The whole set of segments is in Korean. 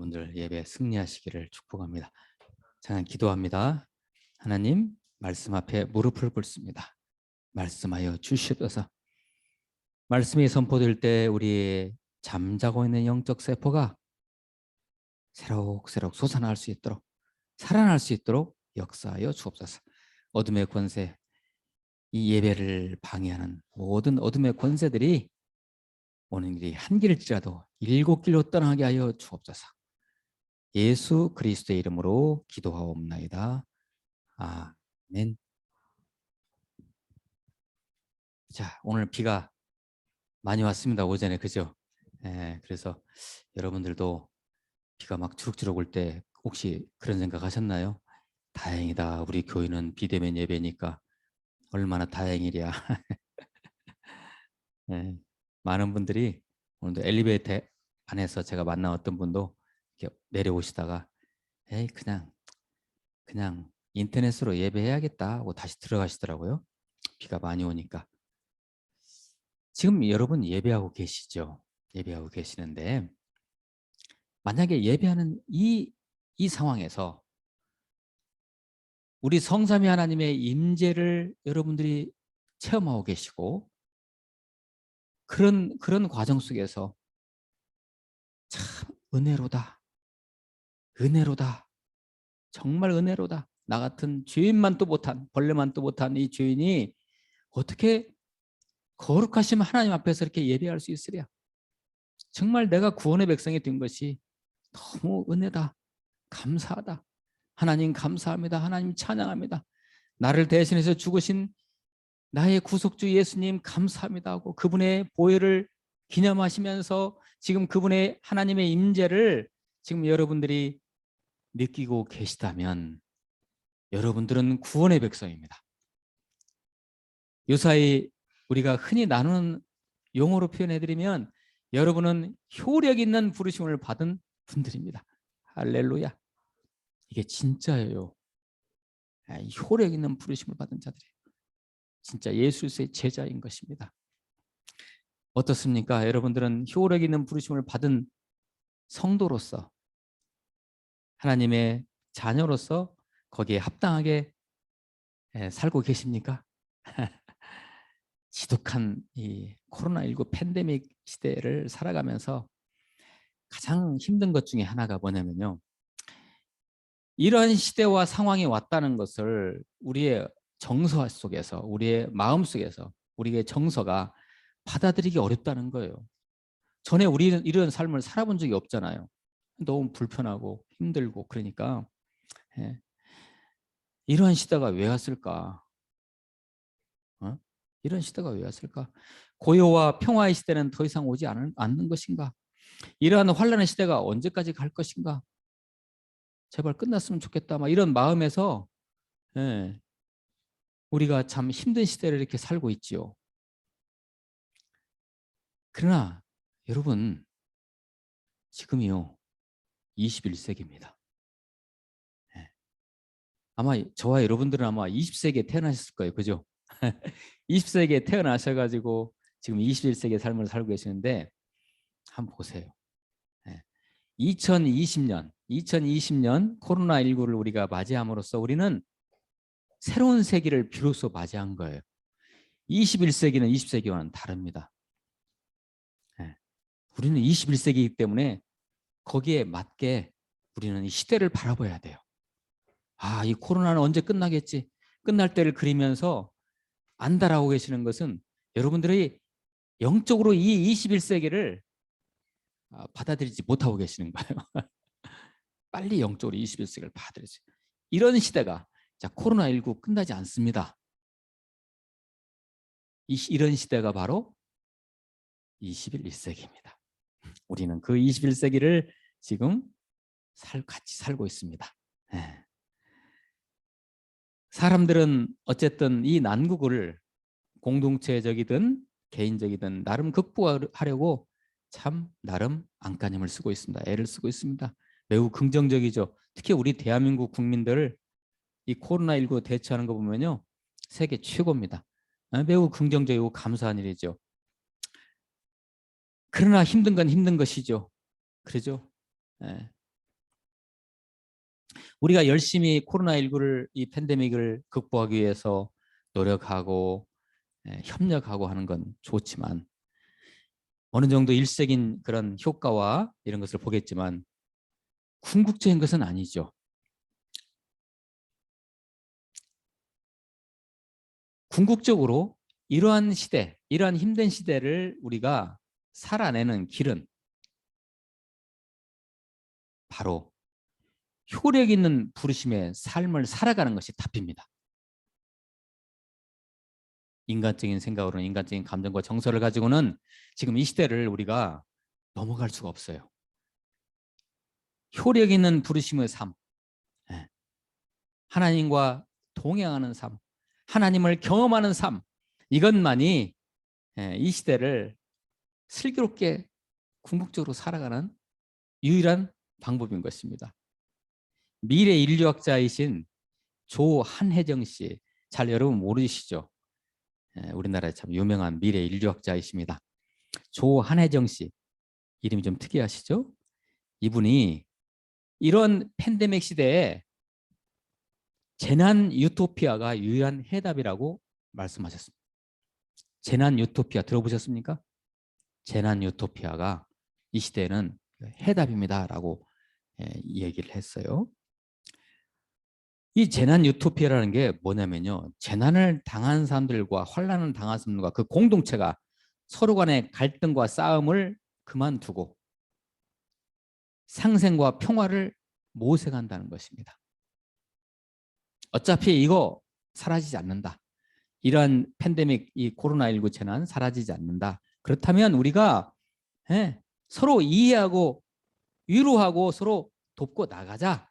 여러분들 예배 승리하시기를 축복합니다. 저는 기도합니다. 하나님, 말씀 앞에 무릎을 꿇습니다. 말씀하여 주시옵소서. 말씀이 선포될 때 우리 잠자고 있는 영적 세포가 새록새록 솟아날 수 있도록, 살아날 수 있도록 역사하여 주옵소서. 어둠의 권세, 이 예배를 방해하는 모든 어둠의 권세들이 오는 길이 한 길일지라도 7길로 떠나게 하여 주옵소서. 예수 그리스도의 이름으로 기도하옵나이다. 아멘. 자, 오늘 비가 많이 왔습니다. 오전에, 그죠? 그래서 여러분들도 비가 막 주룩주룩 올 때 혹시 그런 생각 하셨나요? 다행이다. 우리 교회는 비대면 예배니까 얼마나 다행이랴. 많은 분들이 오늘도 엘리베이터 안에서 제가 만난 어떤 분도 이렇게 내려오시다가 에이 그냥 인터넷으로 예배해야겠다 하고 다시 들어가시더라고요. 비가 많이 오니까. 지금 여러분 예배하고 계시죠? 예배하고 계시는데 만약에 예배하는 이 상황에서 우리 성삼위 하나님의 임재를 여러분들이 체험하고 계시고 그런 과정 속에서 참 은혜로다. 은혜로다. 정말 은혜로다. 나 같은 죄인만도 못한, 벌레만도 못한 이 죄인이 어떻게 거룩하신 하나님 앞에서 이렇게 예배할 수 있으랴. 정말 내가 구원의 백성이 된 것이 너무 은혜다. 감사하다. 하나님 감사합니다. 하나님 찬양합니다. 나를 대신해서 죽으신 나의 구속주 예수님 감사합니다 하고 그분의 보혈을 기념하시면서 지금 그분의 하나님의 임재를 지금 여러분들이 느끼고 계시다면 여러분들은 구원의 백성입니다. 요사이 우리가 흔히 나누는 용어로 표현해드리면 여러분은 효력 있는 부르심을 받은 분들입니다. 할렐루야. 이게 진짜예요. 효력 있는 부르심을 받은 자들이에요. 진짜 예수의 제자인 것입니다. 어떻습니까? 여러분들은 효력 있는 부르심을 받은 성도로서 하나님의 자녀로서 거기에 합당하게 살고 계십니까? 지독한 이 코로나19 팬데믹 시대를 살아가면서 가장 힘든 것 중에 하나가 뭐냐면요. 이런 시대와 상황이 왔다는 것을 우리의 정서 속에서, 우리의 마음 속에서, 우리의 정서가 받아들이기 어렵다는 거예요. 전에 우리는 이런 삶을 살아본 적이 없잖아요. 너무 불편하고 힘들고 그러니까 이런 시대가 왜 왔을까? 이런 시대가 왜 왔을까? 고요와 평화의 시대는 더 이상 오지 않는 것인가? 이러한 환란의 시대가 언제까지 갈 것인가? 제발 끝났으면 좋겠다. 막 이런 마음에서 우리가 참 힘든 시대를 이렇게 살고 있지요. 그러나 여러분 지금이요 21세기입니다. 아마 저와 여러분들은 아마 20세기에 태어나셨을 거예요. 그죠? 20세기에 태어나셔가지고 지금 21세기의 삶을 살고 계시는데 한번 보세요. 2020년 코로나19를 우리가 맞이함으로써 우리는 새로운 세기를 비로소 맞이한 거예요. 21세기는 20세기와는 다릅니다. 우리는 21세기이기 때문에 거기에 맞게 우리는 이 시대를 바라봐야 돼요. 이 코로나는 언제 끝나겠지? 끝날 때를 그리면서 안달하고 계시는 것은 여러분들이 영적으로 이 21세기를 받아들이지 못하고 계시는 거예요. 빨리 영적으로 21세기를 받아들이세요. 이런 시대가 코로나19 끝나지 않습니다. 이런 시대가 바로 21세기입니다. 우리는 그 21세기를 지금 같이 살고 있습니다. 사람들은 어쨌든 이 난국을 공동체적이든 개인적이든 나름 극복하려고 참 나름 안간힘을 쓰고 있습니다. 애를 쓰고 있습니다. 매우 긍정적이죠. 특히 우리 대한민국 국민들 이 코로나19 대처하는 거 보면요. 세계 최고입니다. 매우 긍정적이고 감사한 일이죠. 그러나 힘든 건 힘든 것이죠. 그러죠? 우리가 열심히 코로나19를 이 팬데믹을 극복하기 위해서 노력하고 협력하고 하는 건 좋지만 어느 정도 일색인 그런 효과와 이런 것을 보겠지만 궁극적인 것은 아니죠. 궁극적으로 이러한 시대, 이러한 힘든 시대를 우리가 살아내는 길은 바로 효력 있는 부르심의 삶을 살아가는 것이 답입니다. 인간적인 생각으로는 인간적인 감정과 정서를 가지고는 지금 이 시대를 우리가 넘어갈 수가 없어요. 효력 있는 부르심의 삶, 하나님과 동행하는 삶, 하나님을 경험하는 삶, 이것만이 이 시대를 슬기롭게 궁극적으로 살아가는 유일한 방법인 것입니다. 미래 인류학자이신 조한혜정 씨, 잘 여러분 모르시죠? 우리나라에 참 유명한 미래 인류학자이십니다. 조한혜정 씨, 이름이 좀 특이하시죠? 이분이 이런 팬데믹 시대에 재난 유토피아가 유일한 해답이라고 말씀하셨습니다. 재난 유토피아 들어보셨습니까? 재난 유토피아가 이 시대에는 해답입니다라고 얘기를 했어요. 이 재난 유토피아라는 게 뭐냐면요. 재난을 당한 사람들과 환난을 당한 사람들과 그 공동체가 서로 간의 갈등과 싸움을 그만두고 상생과 평화를 모색한다는 것입니다. 어차피 이거 사라지지 않는다. 이러한 팬데믹, 이 코로나19 재난 사라지지 않는다. 그렇다면 우리가 서로 이해하고 위로하고 서로 돕고 나가자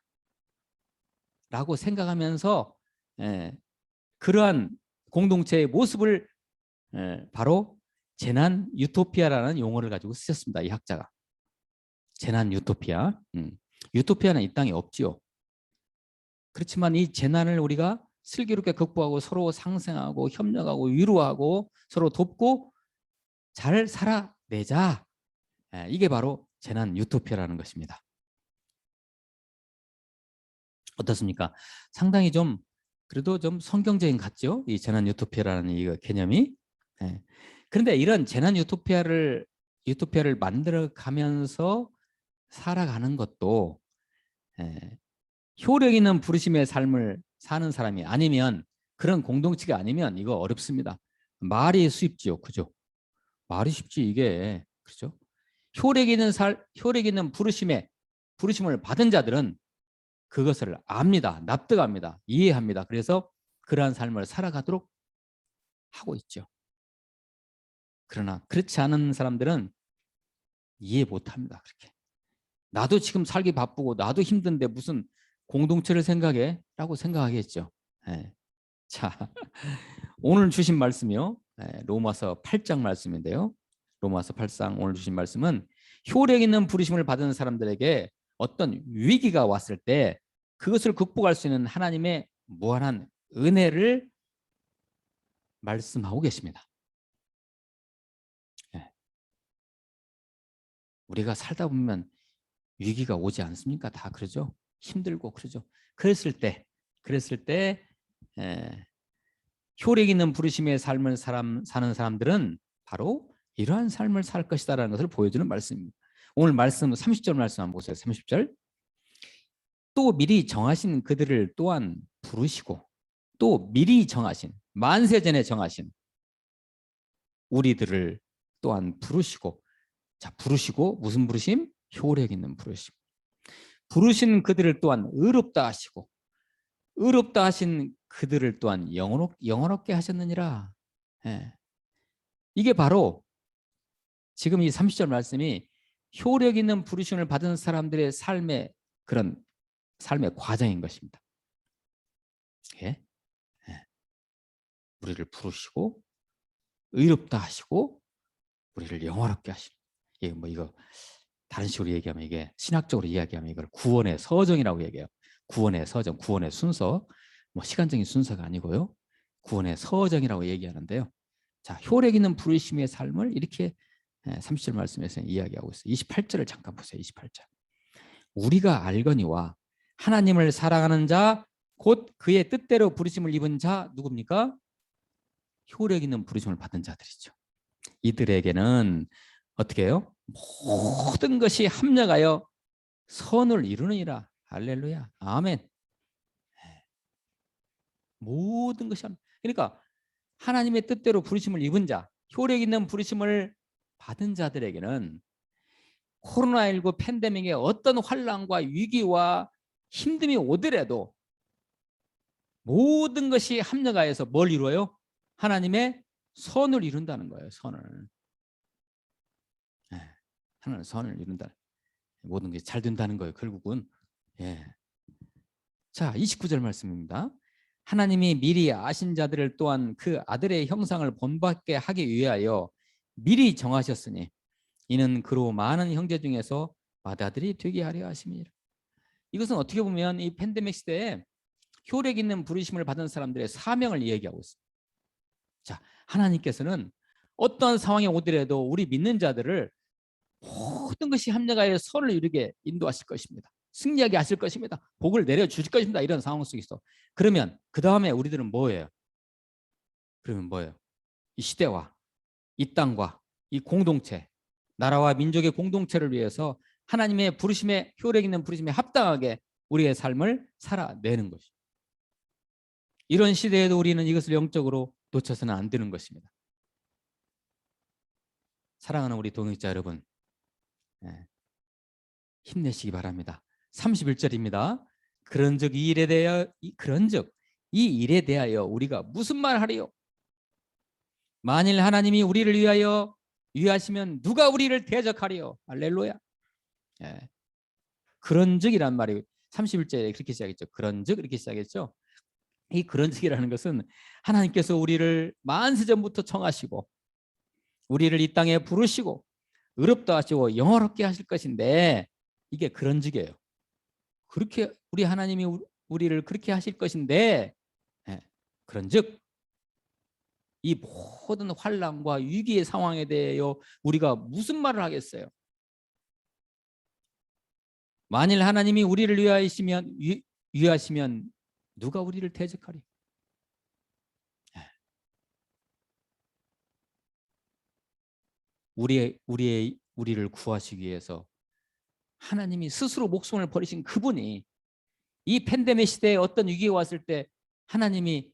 라고 생각하면서 그러한 공동체의 모습을 바로 재난 유토피아라는 용어를 가지고 쓰셨습니다. 이 학자가. 재난 유토피아. 유토피아는 이 땅에 없지요. 그렇지만 이 재난을 우리가 슬기롭게 극복하고 서로 상생하고 협력하고 위로하고 서로 돕고 잘 살아내자. 이게 바로 재난 유토피아라는 것입니다. 어떻습니까? 상당히 좀 그래도 좀 성경적인 같죠? 이 재난 유토피아라는 이 개념이. 그런데 이런 재난 유토피아를 만들어가면서 살아가는 것도 효력 있는 부르심의 삶을 사는 사람이 아니면 그런 공동체가 아니면 이거 어렵습니다. 말이 쉽지요, 그죠? 말이 쉽지 이게 그렇죠? 효력 있는 부르심을 받은 자들은 그것을 압니다, 납득합니다, 이해합니다. 그래서 그러한 삶을 살아가도록 하고 있죠. 그러나 그렇지 않은 사람들은 이해 못합니다. 그렇게 나도 지금 살기 바쁘고 나도 힘든데 무슨 공동체를 생각해? 라고 생각하겠죠. 자, 오늘 주신 말씀이요. 로마서 8장 말씀인데요. 로마서 8장 오늘 주신 말씀은 효력 있는 부르심을 받은 사람들에게 어떤 위기가 왔을 때 그것을 극복할 수 있는 하나님의 무한한 은혜를 말씀하고 계십니다. 우리가 살다 보면 위기가 오지 않습니까? 다 그러죠. 힘들고 그러죠. 그랬을 때 효력 있는 부르심의 삶을 사는 사람들은 바로 이러한 삶을 살 것이다라는 것을 보여주는 말씀입니다. 오늘 말씀 30절 말씀 한번 보세요. 30절. 또 미리 정하신 그들을 또한 부르시고 또 미리 정하신 만세전에 정하신 우리들을 또한 부르시고 자 부르시고 무슨 부르심? 효력 있는 부르심. 부르신 그들을 또한 의롭다 하시고 의롭다 하신 그들을 또한 영원롭게 하셨느니라. 이게 바로 지금 이 30절 말씀이 효력 있는 부르심을 받은 사람들의 삶의 그런 삶의 과정인 것입니다. 우리를 부르시고 의롭다 하시고 우리를 영원롭게 하시는. 이거 다른 식으로 얘기하면 이게 신학적으로 이야기하면 이걸 구원의 서정이라고 얘기해요. 구원의 서정, 구원의 순서. 시간적인 순서가 아니고요. 구원의 서정이라고 얘기하는데요. 자, 효력 있는 부르심의 삶을 이렇게 30절 말씀에서 이야기하고 있어요. 28절을 잠깐 보세요. 28절. 우리가 알거니와 하나님을 사랑하는 자, 곧 그의 뜻대로 부르심을 입은 자 누굽니까? 효력 있는 부르심을 받은 자들이죠. 이들에게는 어떻게 해요? 모든 것이 합력하여 선을 이루느니라. 할렐루야. 아멘. 모든 것이 그러니까 하나님의 뜻대로 부르심을 입은 자, 효력 있는 부르심을 받은 자들에게는 코로나19 팬데믹의 어떤 환난과 위기와 힘듦이 오더라도 모든 것이 합력하여서 뭘 이루어요? 하나님의 선을 이룬다는 거예요. 선을. 하나님 선을 이룬다. 모든 게 잘 된다는 거예요. 결국은. 예. 자, 29절 말씀입니다. 하나님이 미리 아신 자들을 또한 그 아들의 형상을 본받게 하기 위하여 미리 정하셨으니 이는 그로 많은 형제 중에서 맏아들이 되게 하려 하심이라. 이것은 어떻게 보면 이 팬데믹 시대에 효력 있는 부르심을 받은 사람들의 사명을 얘기하고 있습니다. 자, 하나님께서는 어떤 상황이 오더라도 우리 믿는 자들을 모든 것이 합력하여 선을 이루게 인도하실 것입니다. 승리하게 하실 것입니다. 복을 내려주실 것입니다. 이런 상황 속에서. 그러면 그 다음에 우리들은 뭐예요? 그러면 뭐예요? 이 시대와 이 땅과 이 공동체, 나라와 민족의 공동체를 위해서 하나님의 부르심에 효력 있는 부르심에 합당하게 우리의 삶을 살아내는 것이죠. 이런 시대에도 우리는 이것을 영적으로 놓쳐서는 안 되는 것입니다. 사랑하는 우리 동역자 여러분, 힘내시기 바랍니다. 31절입니다. 그런즉 이 일에 대하여 우리가 무슨 말 하리요? 만일 하나님이 우리를 위하여 위하시면 누가 우리를 대적하리요? 할렐루야. 예. 그런즉이란 말이 31절에 그렇게 시작했죠. 그런즉 이렇게 시작했죠. 이 그런즉이라는 것은 하나님께서 우리를 만세전부터 청하시고 우리를 이 땅에 부르시고 의롭다 하시고 영화롭게 하실 것인데 이게 그런즉이에요. 그렇게 우리 하나님이 우리를 그렇게 하실 것인데 그런즉 이 모든 환난과 위기의 상황에 대하여 우리가 무슨 말을 하겠어요? 만일 하나님이 우리를 위하시면 누가 우리를 대적하리? 우리를 구하시기 위해서 하나님이 스스로 목숨을 버리신 그분이 이 팬데믹 시대에 어떤 위기가 왔을 때 하나님이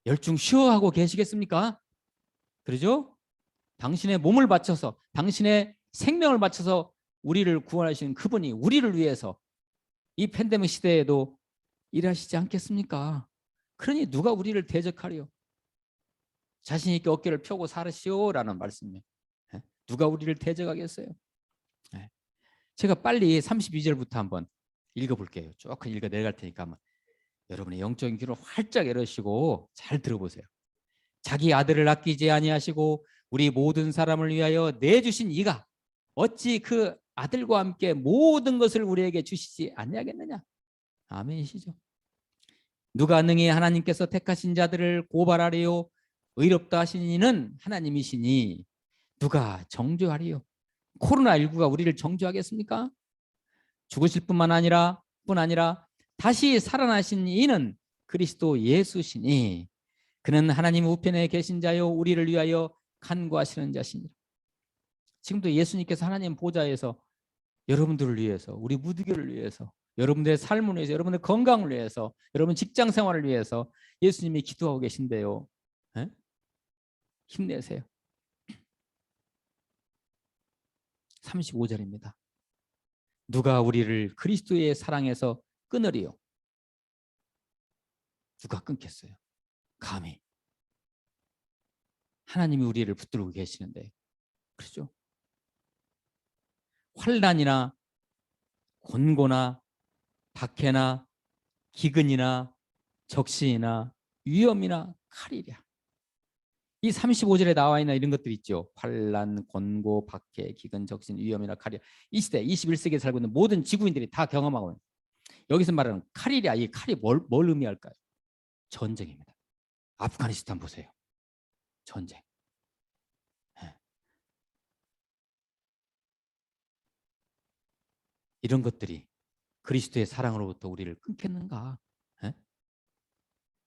열중 쉬어하고 계시겠습니까? 그러죠? 당신의 몸을 바쳐서 당신의 생명을 바쳐서 우리를 구원하시는 그분이 우리를 위해서 이 팬데믹 시대에도 일하시지 않겠습니까? 그러니 누가 우리를 대적하리요? 자신 있게 어깨를 펴고 살으시오라는 말씀이에요. 누가 우리를 대적하겠어요? 제가 빨리 32절부터 한번 읽어볼게요. 조금 읽어 내려갈 테니까 한번 여러분의 영적인 귀를 활짝 열으시고 잘 들어보세요. 자기 아들을 아끼지 아니하시고 우리 모든 사람을 위하여 내주신 이가 어찌 그 아들과 함께 모든 것을 우리에게 주시지 아니하겠느냐? 아멘이시죠. 누가 능히 하나님께서 택하신 자들을 고발하리요? 의롭다 하신 이는 하나님이시니 누가 정죄하리요? 코로나19가 우리를 정죄하겠습니까? 죽으실 뿐 아니라 다시 살아나신 이는 그리스도 예수시니 그는 하나님 우편에 계신 자요 우리를 위하여 간구하시는 자시니라. 지금도 예수님께서 하나님 보좌에서 여러분들을 위해서 우리 무디교를 위해서 여러분들의 삶을 위해서 여러분의 건강을 위해서 여러분 직장 생활을 위해서 예수님이 기도하고 계신데요. 에? 힘내세요. 35절입니다. 누가 우리를 그리스도의 사랑에서 끊으리요? 누가 끊겠어요? 감히. 하나님이 우리를 붙들고 계시는데 그렇죠? 환난이나 곤고나 박해나 기근이나 적신이나 위험이나 칼이랴. 이 35절에 나와 있는 이런 것들 있죠. 환난, 곤고, 박해, 기근, 적신, 위험이나 칼이랴. 이 시대 21세기에 살고 있는 모든 지구인들이 다 경험하고 있는 여기서 말하는 칼이랴. 이 칼이 뭘 의미할까요? 전쟁입니다. 아프가니스탄 보세요. 전쟁. 이런 것들이 그리스도의 사랑으로부터 우리를 끊겠는가?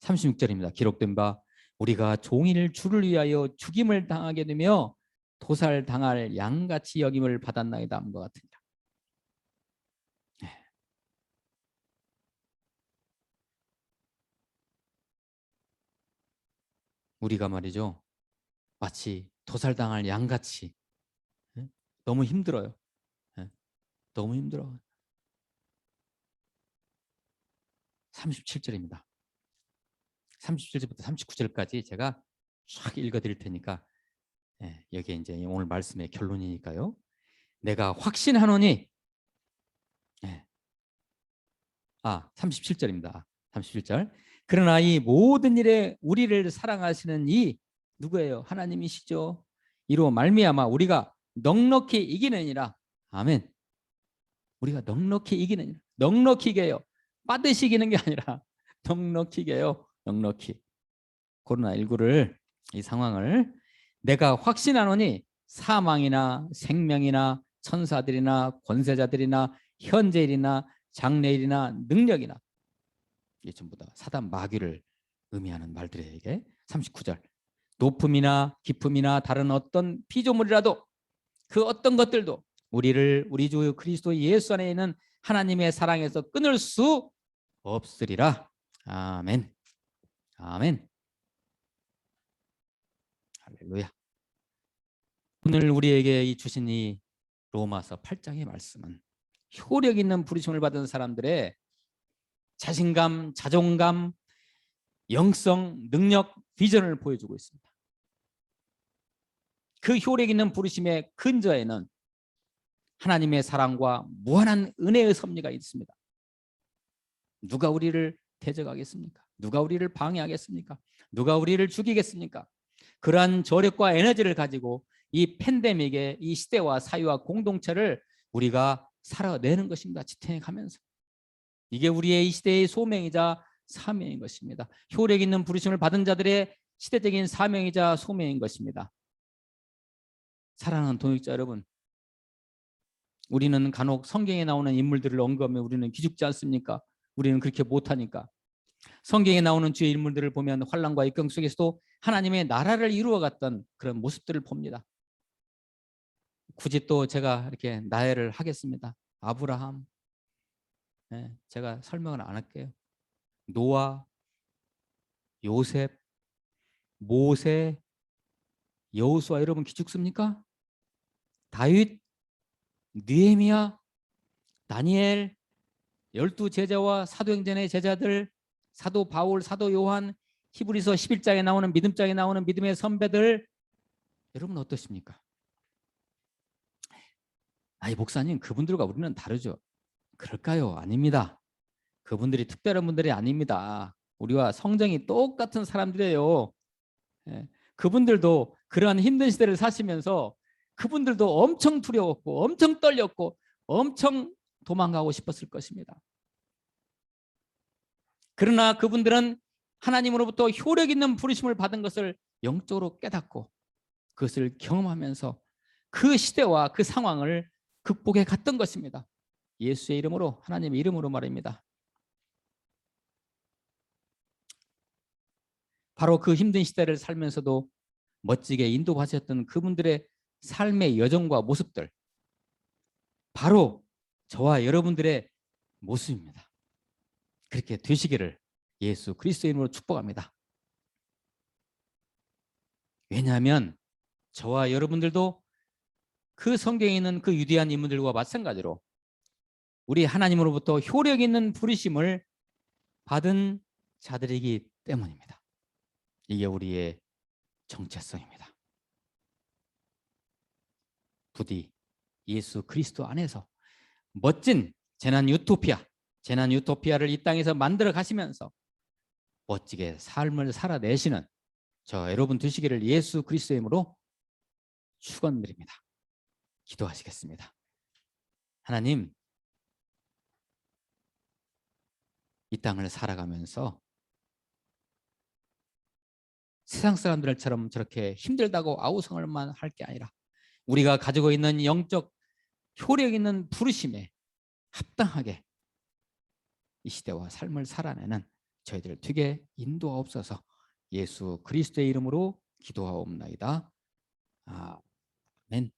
36절입니다. 기록된 바 우리가 종일 주를 위하여 죽임을 당하게 되며 도살당할 양같이 여김을 받았나이다 함과 같으니라. 우리가 말이죠, 마치 도살당할 양같이 너무 힘들어요. 너무 힘들어. 37절입니다. 37절부터 39절까지 제가 쫙 읽어드릴 테니까 여기 이제 오늘 말씀의 결론이니까요. 내가 확신하노니 37절입니다. 37절. 그러나 이 모든 일에 우리를 사랑하시는 이 누구예요? 하나님이시죠. 이로 말미암아 우리가 넉넉히 이기느니라. 아멘. 우리가 넉넉히 이기느니라. 넉넉히 이겨요. 빠듯이 이기는 게 아니라 넉넉히 이겨요. 넉넉히. 코로나19를 이 상황을 내가 확신하노니 사망이나 생명이나 천사들이나 권세자들이나 현재일이나 장래일이나 능력이나 이게 전부 다 사단 마귀를 의미하는 말들에게 39절 높음이나 깊음이나 다른 어떤 피조물이라도 그 어떤 것들도 우리를 우리 주 그리스도 예수 안에 있는 하나님의 사랑에서 끊을 수 없으리라. 아멘. 아멘. 할렐루야. 오늘 우리에게 이 주신 이 로마서 8장의 말씀은 효력 있는 부르심을 받은 사람들의 자신감, 자존감, 영성, 능력, 비전을 보여주고 있습니다. 그 효력 있는 부르심의 근저에는 하나님의 사랑과 무한한 은혜의 섭리가 있습니다. 누가 우리를 대적하겠습니까? 누가 우리를 방해하겠습니까? 누가 우리를 죽이겠습니까? 그러한 저력과 에너지를 가지고 이 팬데믹의 이 시대와 사회와 공동체를 우리가 살아내는 것입니다. 지탱해가면서. 이게 우리의 이 시대의 소명이자 사명인 것입니다. 효력 있는 부르심을 받은 자들의 시대적인 사명이자 소명인 것입니다. 사랑하는 동역자 여러분, 우리는 간혹 성경에 나오는 인물들을 언급하면 우리는 기죽지 않습니까? 우리는 그렇게 못하니까. 성경에 나오는 주의 인물들을 보면 환난과 역경 속에서도 하나님의 나라를 이루어갔던 그런 모습들을 봅니다. 굳이 또 제가 이렇게 나열을 하겠습니다. 아브라함, 제가 설명을 안 할게요. 노아, 요셉, 모세, 여호수아, 여러분 기죽습니까? 다윗, 느헤미야, 다니엘, 12 제자와 사도행전의 제자들, 사도 바울, 사도 요한, 히브리서 11장에 나오는 믿음장에 나오는 믿음의 선배들, 여러분 어떠십니까? 아이 목사님, 그분들과 우리는 다르죠. 그럴까요? 아닙니다. 그분들이 특별한 분들이 아닙니다. 우리와 성정이 똑같은 사람들이에요. 그분들도 그러한 힘든 시대를 사시면서 그분들도 엄청 두려웠고 엄청 떨렸고 엄청 도망가고 싶었을 것입니다. 그러나 그분들은 하나님으로부터 효력 있는 부르심을 받은 것을 영적으로 깨닫고 그것을 경험하면서 그 시대와 그 상황을 극복해 갔던 것입니다. 예수의 이름으로, 하나님의 이름으로 말입니다. 바로 그 힘든 시대를 살면서도 멋지게 인도하셨던 그분들의 삶의 여정과 모습들, 바로 저와 여러분들의 모습입니다. 그렇게 되시기를 예수 그리스도의 이름으로 축복합니다. 왜냐하면 저와 여러분들도 그 성경에 있는 그 위대한 인물들과 마찬가지로 우리 하나님으로부터 효력 있는 부르심을 받은 자들이기 때문입니다. 이게 우리의 정체성입니다. 부디 예수 그리스도 안에서 멋진 재난 유토피아를 이 땅에서 만들어 가시면서 멋지게 삶을 살아내시는 저 여러분 되시기를 예수 그리스도의 이름으로 축원드립니다. 기도하시겠습니다. 하나님, 이 땅을 살아가면서 세상 사람들처럼 저렇게 힘들다고 아우성을만 할 게 아니라 우리가 가지고 있는 영적 효력 있는 부르심에 합당하게 이 시대와 삶을 살아내는 저희들 되게 인도하옵소서. 예수 그리스도의 이름으로 기도하옵나이다. 아멘.